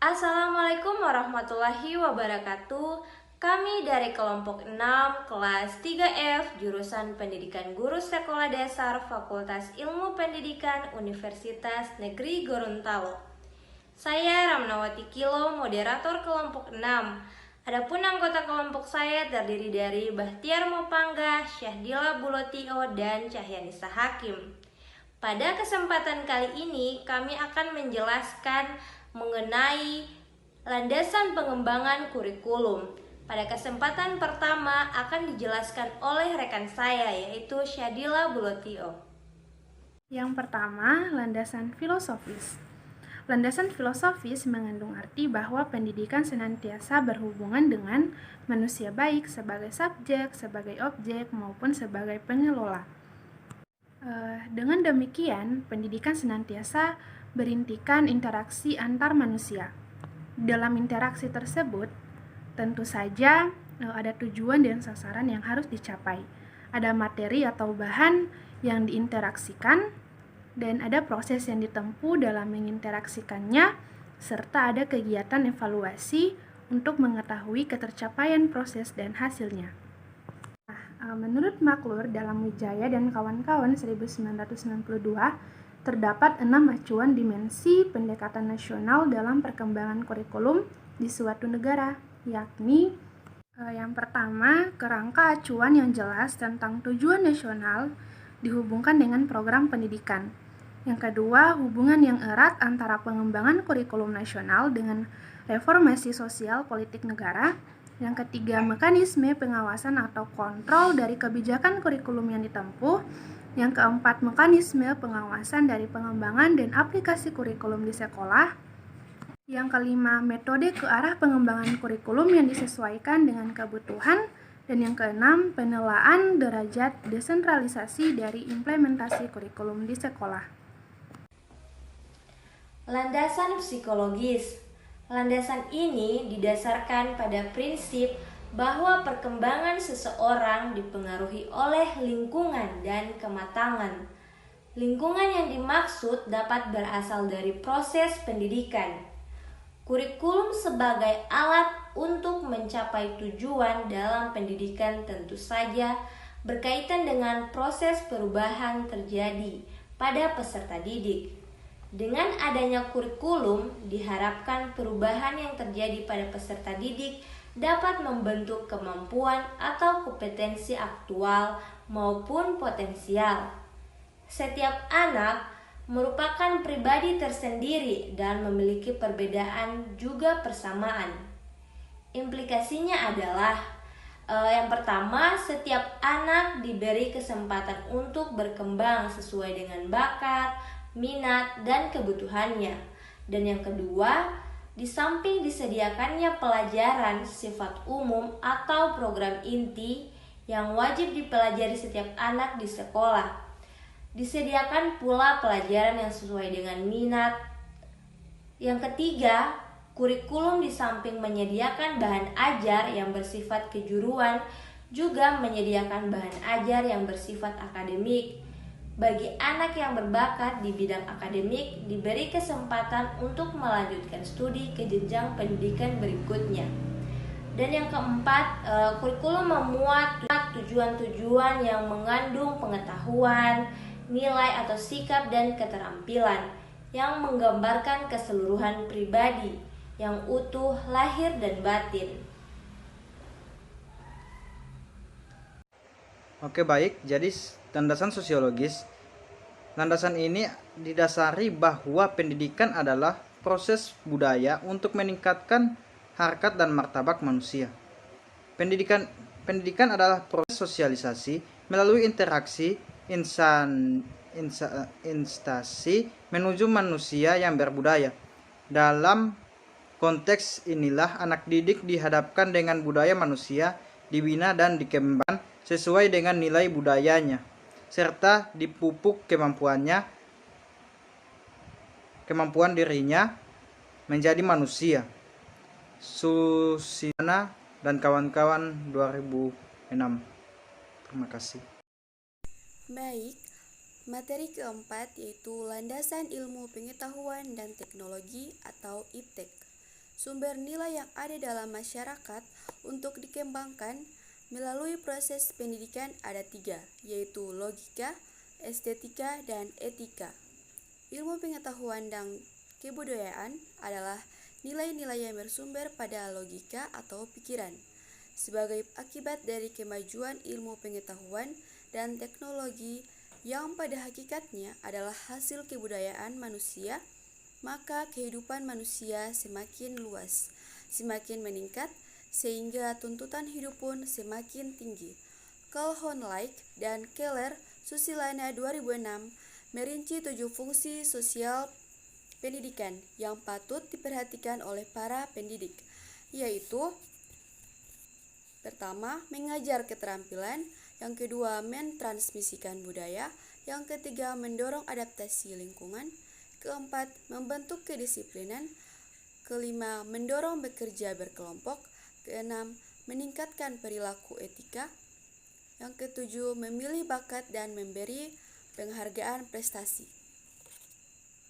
Assalamualaikum warahmatullahi wabarakatuh. Kami dari kelompok 6 kelas 3F jurusan Pendidikan Guru Sekolah Dasar Fakultas Ilmu Pendidikan Universitas Negeri Gorontalo. Saya Ramnawati Kilo, moderator kelompok 6. Adapun anggota kelompok saya terdiri dari Bahtiar Mopangga, Syahdila Bulotio, dan Cahyanisa Hakim. Pada kesempatan kali ini kami akan menjelaskan mengenai landasan pengembangan kurikulum. Pada kesempatan pertama akan dijelaskan oleh rekan saya yaitu Syadila Bulotio. Yang pertama, landasan filosofis. Landasan filosofis mengandung arti bahwa pendidikan senantiasa berhubungan dengan manusia baik sebagai subjek, sebagai objek, maupun sebagai pengelola. Dengan demikian, pendidikan senantiasa berintikan interaksi antar manusia. Dalam interaksi tersebut, tentu saja ada tujuan dan sasaran yang harus dicapai. Ada materi atau bahan yang diinteraksikan, dan ada proses yang ditempuh dalam menginteraksikannya, serta ada kegiatan evaluasi untuk mengetahui ketercapaian proses dan hasilnya. Menurut Maklur dalam Wijaya dan kawan-kawan 1992, terdapat 6 acuan dimensi pendekatan nasional dalam perkembangan kurikulum di suatu negara, yakni yang pertama, kerangka acuan yang jelas tentang tujuan nasional dihubungkan dengan program pendidikan. Yang kedua, hubungan yang erat antara pengembangan kurikulum nasional dengan reformasi sosial politik negara. Yang ketiga, mekanisme pengawasan atau kontrol dari kebijakan kurikulum yang ditempuh. Yang keempat, mekanisme pengawasan dari pengembangan dan aplikasi kurikulum di sekolah. Yang kelima, metode ke arah pengembangan kurikulum yang disesuaikan dengan kebutuhan. Dan yang keenam, penilaian derajat desentralisasi dari implementasi kurikulum di sekolah. Landasan psikologis. Landasan ini didasarkan pada prinsip bahwa perkembangan seseorang dipengaruhi oleh lingkungan dan kematangan. Lingkungan yang dimaksud dapat berasal dari proses pendidikan. Kurikulum sebagai alat untuk mencapai tujuan dalam pendidikan tentu saja berkaitan dengan proses perubahan terjadi pada peserta didik. Dengan adanya kurikulum, diharapkan perubahan yang terjadi pada peserta didik dapat membentuk kemampuan atau kompetensi aktual maupun potensial. Setiap anak merupakan pribadi tersendiri dan memiliki perbedaan juga persamaan. Implikasinya adalah yang pertama, setiap anak diberi kesempatan untuk berkembang sesuai dengan bakat, minat, dan kebutuhannya. Dan yang kedua, di samping disediakannya pelajaran sifat umum atau program inti yang wajib dipelajari setiap anak di sekolah, disediakan pula pelajaran yang sesuai dengan minat. Yang ketiga, kurikulum di samping menyediakan bahan ajar yang bersifat kejuruan, juga menyediakan bahan ajar yang bersifat akademik. Bagi anak yang berbakat di bidang akademik, diberi kesempatan untuk melanjutkan studi ke jenjang pendidikan berikutnya. Dan yang keempat, kurikulum memuat tujuan-tujuan yang mengandung pengetahuan, nilai atau sikap dan keterampilan yang menggambarkan keseluruhan pribadi yang utuh lahir dan batin. Oke, baik. Jadi landasan sosiologis. Landasan ini didasari bahwa pendidikan adalah proses budaya untuk meningkatkan harkat dan martabat manusia. Pendidikan adalah proses sosialisasi melalui interaksi instansi menuju manusia yang berbudaya. Dalam konteks inilah anak didik dihadapkan dengan budaya manusia, dibina dan dikembangkan sesuai dengan nilai budayanya, serta dipupuk kemampuan dirinya menjadi manusia. Susina dan kawan-kawan 2006. Terima kasih. Baik, materi keempat yaitu landasan ilmu pengetahuan dan teknologi atau IPTEK. sumber nilai yang ada dalam masyarakat untuk dikembangkan melalui proses pendidikan ada 3, yaitu logika, estetika, dan etika. Ilmu pengetahuan dan kebudayaan adalah nilai-nilai yang bersumber pada logika atau pikiran. Sebagai akibat dari kemajuan ilmu pengetahuan dan teknologi yang pada hakikatnya adalah hasil kebudayaan manusia, maka kehidupan manusia semakin luas, semakin meningkat, sehingga tuntutan hidup pun semakin tinggi. Calhoun Lick dan Keller Susilana 2006 merinci 7 fungsi sosial pendidikan yang patut diperhatikan oleh para pendidik, yaitu pertama, mengajar keterampilan, yang kedua, mentransmisikan budaya, yang ketiga, mendorong adaptasi lingkungan, keempat, membentuk kedisiplinan, kelima, mendorong bekerja berkelompok, keenam, meningkatkan perilaku etika, yang ketujuh, memilih bakat dan memberi penghargaan prestasi.